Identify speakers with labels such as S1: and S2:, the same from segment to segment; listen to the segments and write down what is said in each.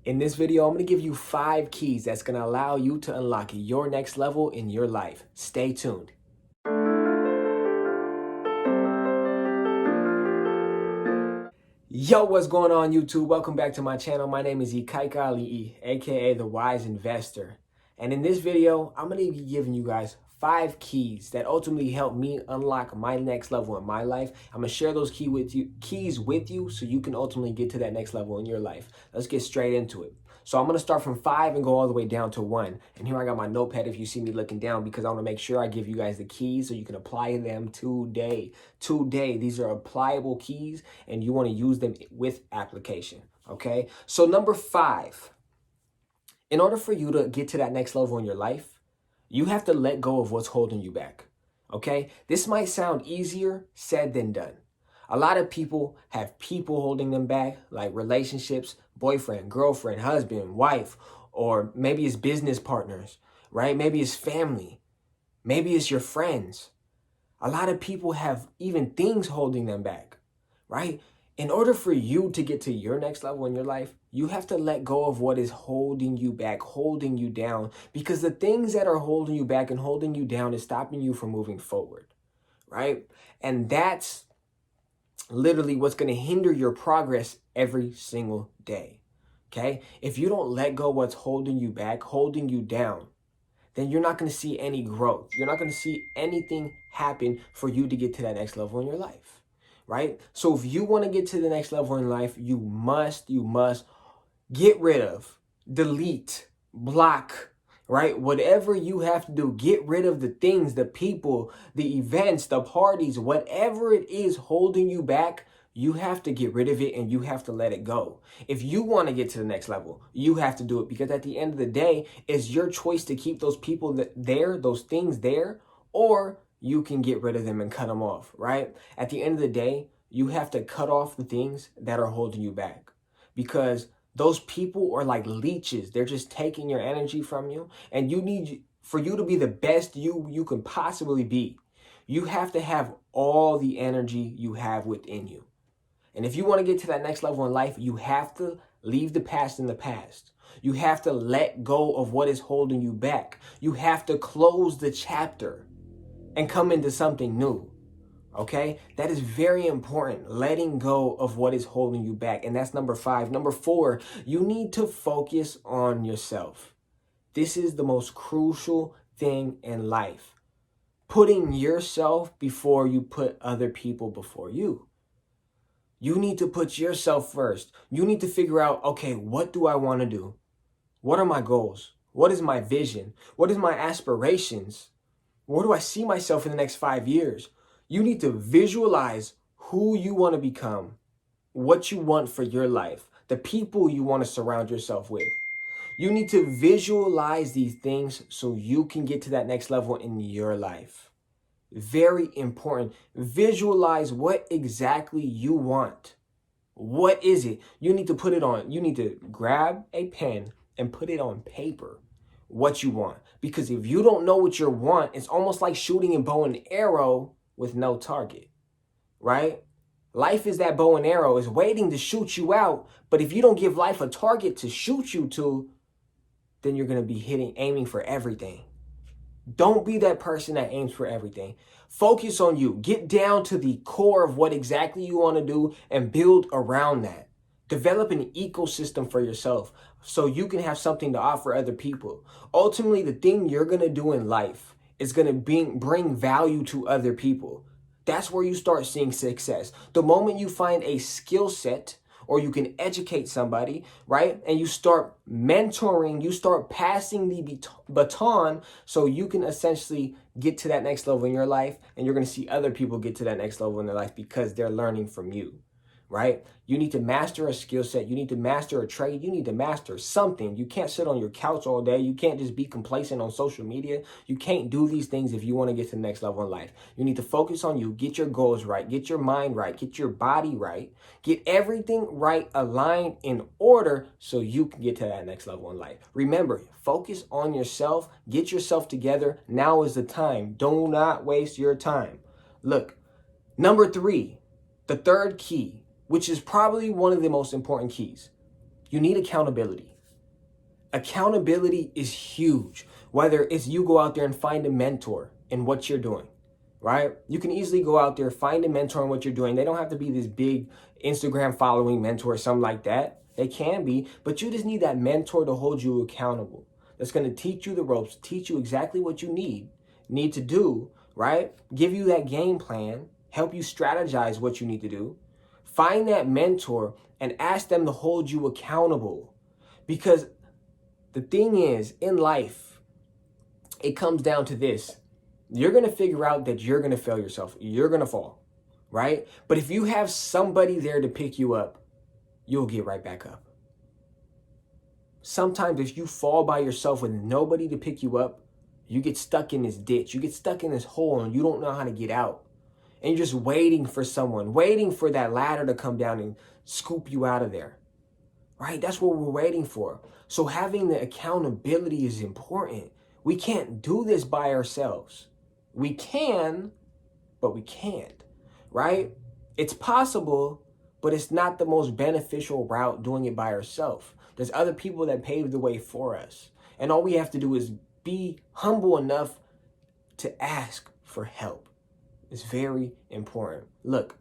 S1: In this video, I'm going to give you 5 keys that's going to allow you to unlock your next level in your life. Stay tuned. Yo, what's going on YouTube? Welcome back to my channel. My name is Ikaika Ali'i, aka The Wise Investor. And in this video, I'm going to be giving you guys 5 keys that ultimately help me unlock my next level in my life. I'm going to share those keys with you so you can ultimately get to that next level in your life. Let's get straight into it. So I'm going to start from 5 and go all the way down to 1. And here I got my notepad if you see me looking down, because I want to make sure I give you guys the keys so you can apply them today. These are applicable keys and you want to use them with application. Okay. So number 5, in order for you to get to that next level in your life, you have to let go of what's holding you back. Okay. This might sound easier said than done. A lot of people have people holding them back, like relationships, boyfriend, girlfriend, husband, wife, or maybe it's business partners, right? Maybe it's family. Maybe it's your friends. A lot of people have even things holding them back, right? In order for you to get to your next level in your life, you have to let go of what is holding you back, holding you down, because the things that are holding you back and holding you down is stopping you from moving forward, right? And that's literally what's going to hinder your progress every single day. Okay? If you don't let go what's holding you back, holding you down, then you're not going to see any growth. You're not going to see anything happen for you to get to that next level in your life, right? So if you want to get to the next level in life, you must get rid of, delete, block, right? Whatever you have to do, get rid of the things, the people, the events, the parties, whatever it is holding you back, you have to get rid of it and you have to let it go. If you want to get to the next level, you have to do it, because at the end of the day, it's your choice to keep those people there, those things there, or you can get rid of them and cut them off, right? At the end of the day, you have to cut off the things that are holding you back, because those people are like leeches. They're just taking your energy from you, and for you to be the best you can possibly be, you have to have all the energy you have within you. And if you want to get to that next level in life, you have to leave the past in the past. You have to let go of what is holding you back. You have to close the chapter and come into something new. Okay, that is very important. Letting go of what is holding you back. And that's number 5. Number 4, you need to focus on yourself. This is the most crucial thing in life. Putting yourself before you put other people before you. You need to put yourself first. You need to figure out, okay, what do I want to do? What are my goals? What is my vision? What is my aspirations? Where do I see myself in the next 5 years? You need to visualize who you want to become, what you want for your life, the people you want to surround yourself with. You need to visualize these things so you can get to that next level in your life. Very important. Visualize what exactly you want. What is it? You need to put it on. You need to grab a pen and put it on paper, what you want. Because if you don't know what you want, it's almost like shooting a bow and arrow with no target, right? Life is that bow and arrow, is waiting to shoot you out. But if you don't give life a target to shoot you to, then you're going to be aiming for everything. Don't be that person that aims for everything. Focus on you. Get down to the core of what exactly you want to do and build around that. Develop an ecosystem for yourself so you can have something to offer other people. Ultimately, the thing you're going to do in life is going to bring value to other people. That's where you start seeing success. The moment you find a skill set, or you can educate somebody, right? And you start mentoring, you start passing the baton so you can essentially get to that next level in your life, and you're going to see other people get to that next level in their life because they're learning from you, right? You need to master a skill set. You need to master a trade. You need to master something. You can't sit on your couch all day. You can't just be complacent on social media. You can't do these things if you want to get to the next level in life. You need to focus on you, get your goals right, get your mind right, get your body right, get everything right, aligned in order so you can get to that next level in life. Remember, focus on yourself, get yourself together. Now is the time. Do not waste your time. Look, number 3, the third key, which is probably one of the most important keys. You need accountability. Accountability is huge. Whether it's you go out there and find a mentor in what you're doing, right? You can easily go out there, find a mentor in what you're doing. They don't have to be this big Instagram following mentor or something like that. They can be, but you just need that mentor to hold you accountable. That's going to teach you the ropes, teach you exactly what you need to do, right? Give you that game plan, help you strategize what you need to do. Find that mentor and ask them to hold you accountable. Because the thing is, in life, it comes down to this. You're going to figure out that you're going to fail yourself. You're going to fall, right? But if you have somebody there to pick you up, you'll get right back up. Sometimes if you fall by yourself with nobody to pick you up, you get stuck in this ditch. You get stuck in this hole and you don't know how to get out. And you're just waiting for someone, waiting for that ladder to come down and scoop you out of there, right? That's what we're waiting for. So having the accountability is important. We can't do this by ourselves. We can, but we can't, right? It's possible, but it's not the most beneficial route doing it by ourselves. There's other people that paved the way for us. And all we have to do is be humble enough to ask for help. It's very important. Look,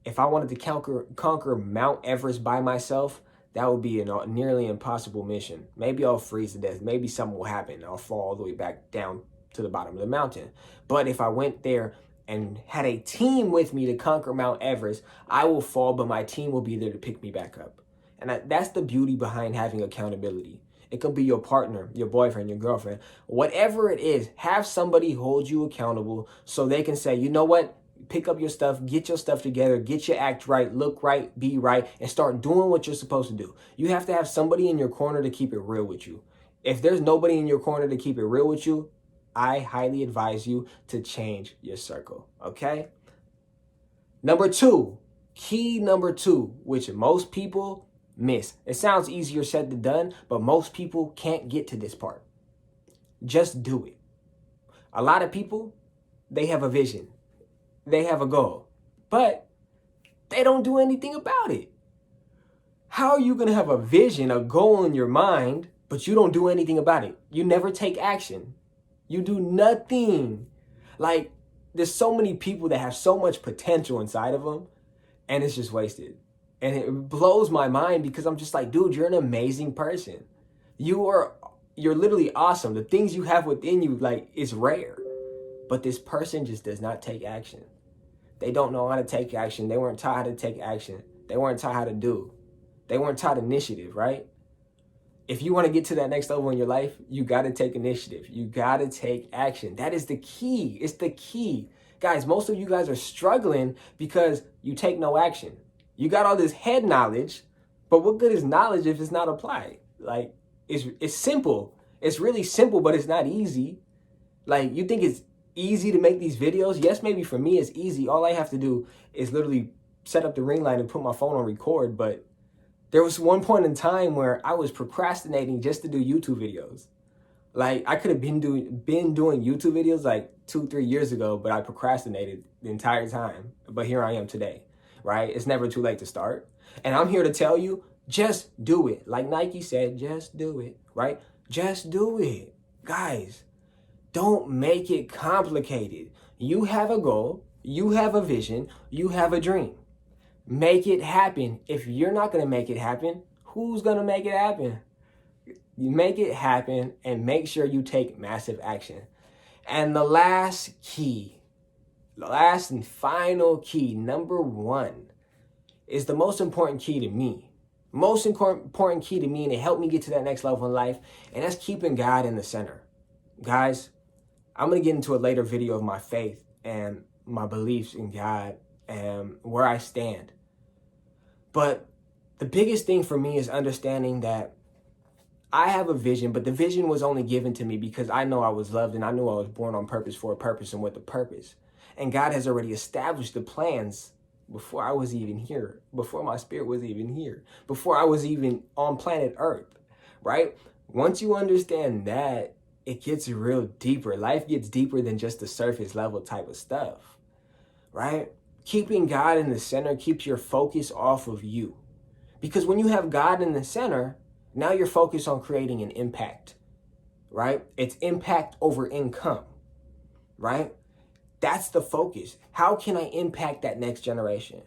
S1: if I wanted to conquer Mount Everest by myself, that would be a nearly impossible mission. Maybe I'll freeze to death. Maybe something will happen. I'll fall all the way back down to the bottom of the mountain. But if I went there and had a team with me to conquer Mount Everest, I will fall, but my team will be there to pick me back up. And that's the beauty behind having accountability. It could be your partner, your boyfriend, your girlfriend, whatever it is, have somebody hold you accountable so they can say, you know what? Pick up your stuff, get your stuff together, get your act right, look right, be right, and start doing what you're supposed to do. You have to have somebody in your corner to keep it real with you. If there's nobody in your corner to keep it real with you, I highly advise you to change your circle, okay? Number two, key number two, which most people miss. It sounds easier said than done, but most people can't get to this part. Just do it. A lot of people, they have a vision. They have a goal, but they don't do anything about it. How are you going to have a vision, a goal in your mind, but you don't do anything about it? You never take action. You do nothing. Like, there's so many people that have so much potential inside of them, and it's just wasted. And it blows my mind because I'm just like, dude, you're an amazing person. You're literally awesome. The things you have within you, like, is rare. But this person just does not take action. They don't know how to take action. They weren't taught how to take action. They weren't taught how to do. They weren't taught initiative, right? If you want to get to that next level in your life, you got to take initiative. You got to take action. That is the key. It's the key. Guys, most of you guys are struggling because you take no action. You got all this head knowledge, but what good is knowledge if it's not applied? Like, it's simple. It's really simple, but it's not easy. Like, you think it's easy to make these videos? Yes, maybe for me it's easy. All I have to do is literally set up the ring light and put my phone on record. But there was one point in time where I was procrastinating just to do YouTube videos. Like, I could have been doing YouTube videos like 2-3 years ago, but I procrastinated the entire time. But here I am today, right? It's never too late to start. And I'm here to tell you, just do it. Like Nike said, just do it, right? Just do it. Guys, don't make it complicated. You have a goal, you have a vision, you have a dream. Make it happen. If you're not going to make it happen, who's going to make it happen? You make it happen and make sure you take massive action. And the last key, the last and final key, number one, is the most important key to me. Most important key to me, and it helped me get to that next level in life, and that's keeping God in the center. Guys, I'm going to get into a later video of my faith and my beliefs in God and where I stand. But the biggest thing for me is understanding that I have a vision, but the vision was only given to me because I know I was loved and I knew I was born on purpose for a purpose and with a purpose. And God has already established the plans before I was even here, before my spirit was even here, before I was even on planet Earth, right? Once you understand that, it gets real deeper. Life gets deeper than just the surface level type of stuff, right? Keeping God in the center keeps your focus off of you. Because when you have God in the center, now you're focused on creating an impact, right? It's impact over income, right? That's the focus. How can I impact that next generation?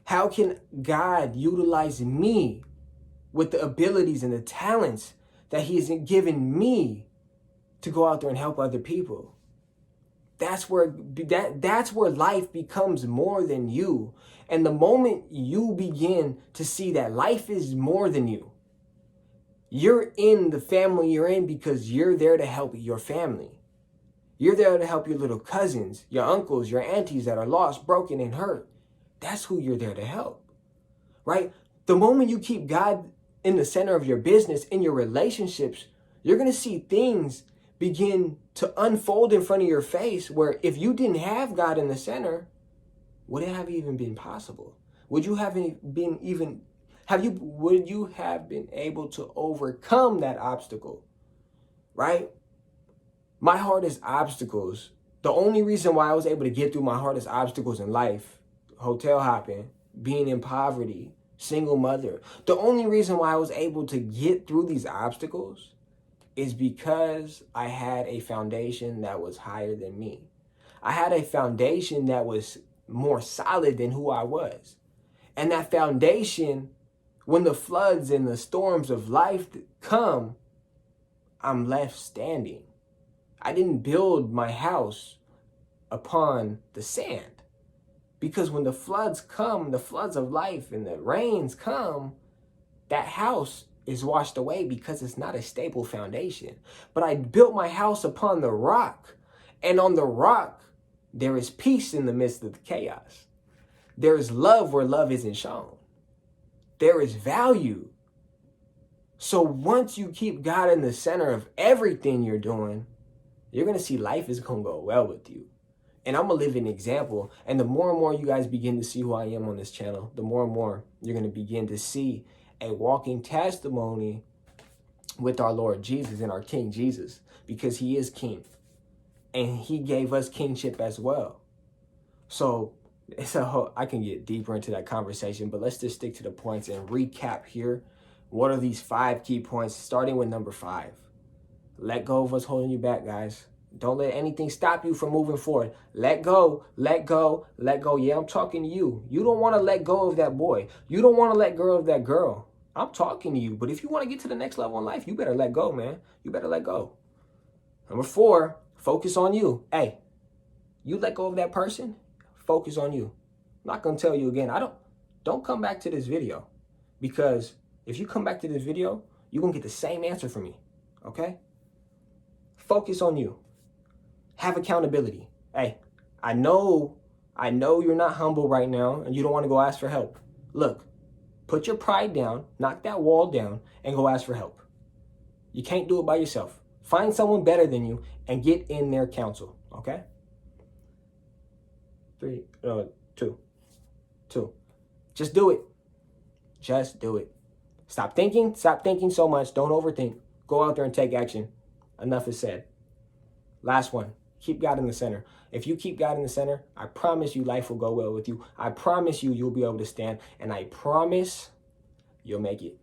S1: How can God utilize me with the abilities and the talents that He has given me to go out there and help other people? That's where life becomes more than you. And the moment you begin to see that life is more than you, you're in the family you're in because you're there to help your family. You're there to help your little cousins, your uncles, your aunties that are lost, broken, and hurt. That's who you're there to help, right? The moment you keep God in the center of your business, in your relationships, you're going to see things begin to unfold in front of your face where if you didn't have God in the center, would it have even been possible? Would you have been able to overcome that obstacle, right? My hardest obstacles, the only reason why I was able to get through my hardest obstacles in life, hotel hopping, being in poverty, single mother, the only reason why I was able to get through these obstacles is because I had a foundation that was higher than me. I had a foundation that was more solid than who I was. And that foundation, when the floods and the storms of life come, I'm left standing. I didn't build my house upon the sand. Because when the floods come, the floods of life and the rains come, that house is washed away because it's not a stable foundation. But I built my house upon the rock. And on the rock, there is peace in the midst of the chaos. There is love where love isn't shown. There is value. So once you keep God in the center of everything you're doing, you're going to see life is going to go well with you. And I'm a living example. And the more and more you guys begin to see who I am on this channel, the more and more you're going to begin to see a walking testimony with our Lord Jesus and our King Jesus, because He is King. And He gave us kingship as well. So I can get deeper into that conversation, but let's just stick to the points and recap here. What are these 5 key points? Starting with number 5. Let go of what's holding you back, guys. Don't let anything stop you from moving forward. Let go, let go, let go. Yeah, I'm talking to you. You don't want to let go of that boy. You don't want to let go of that girl. I'm talking to you. But if you want to get to the next level in life, you better let go, man. You better let go. Number 4, focus on you. Hey, you let go of that person, focus on you. I'm not going to tell you again. Don't come back to this video, because if you come back to this video, you're going to get the same answer from me. Okay? Focus on you. Have accountability. Hey, I know you're not humble right now and you don't want to go ask for help. Look, put your pride down, knock that wall down, and go ask for help. You can't do it by yourself. Find someone better than you and get in their counsel, okay? 2. Just do it. Just do it. Stop thinking so much. Don't overthink. Go out there and take action. Enough is said. Last one. Keep God in the center. If you keep God in the center, I promise you life will go well with you. I promise you'll be able to stand. And I promise you'll make it.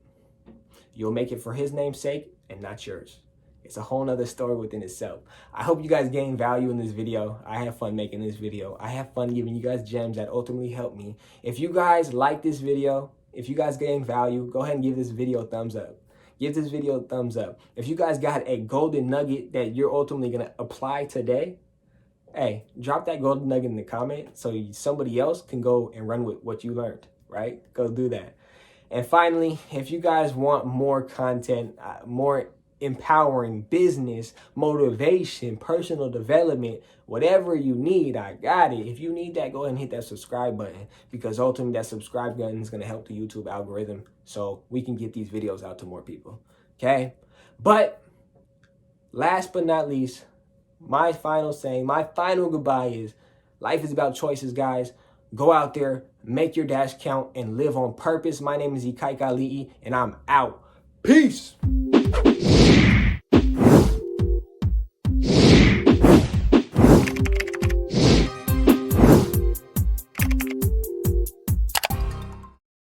S1: You'll make it for His name's sake and not yours. It's a whole nother story within itself. I hope you guys gain value in this video. I have fun making this video. I have fun giving you guys gems that ultimately help me. If you guys like this video, if you guys gain value, go ahead and give this video a thumbs up. Give this video a thumbs up. If you guys got a golden nugget that you're ultimately going to apply today, hey, drop that golden nugget in the comment so somebody else can go and run with what you learned, right? Go do that. And finally, if you guys want more content, more empowering business, motivation, personal development, whatever you need, I got it. If you need that, go ahead and hit that subscribe button, because ultimately that subscribe button is going to help the YouTube algorithm so we can get these videos out to more people. Okay? But last but not least, my final saying, my final goodbye is life is about choices, guys. Go out there, make your dash count, and live on purpose. My name is Ikaika Ali'i, and I'm out. Peace.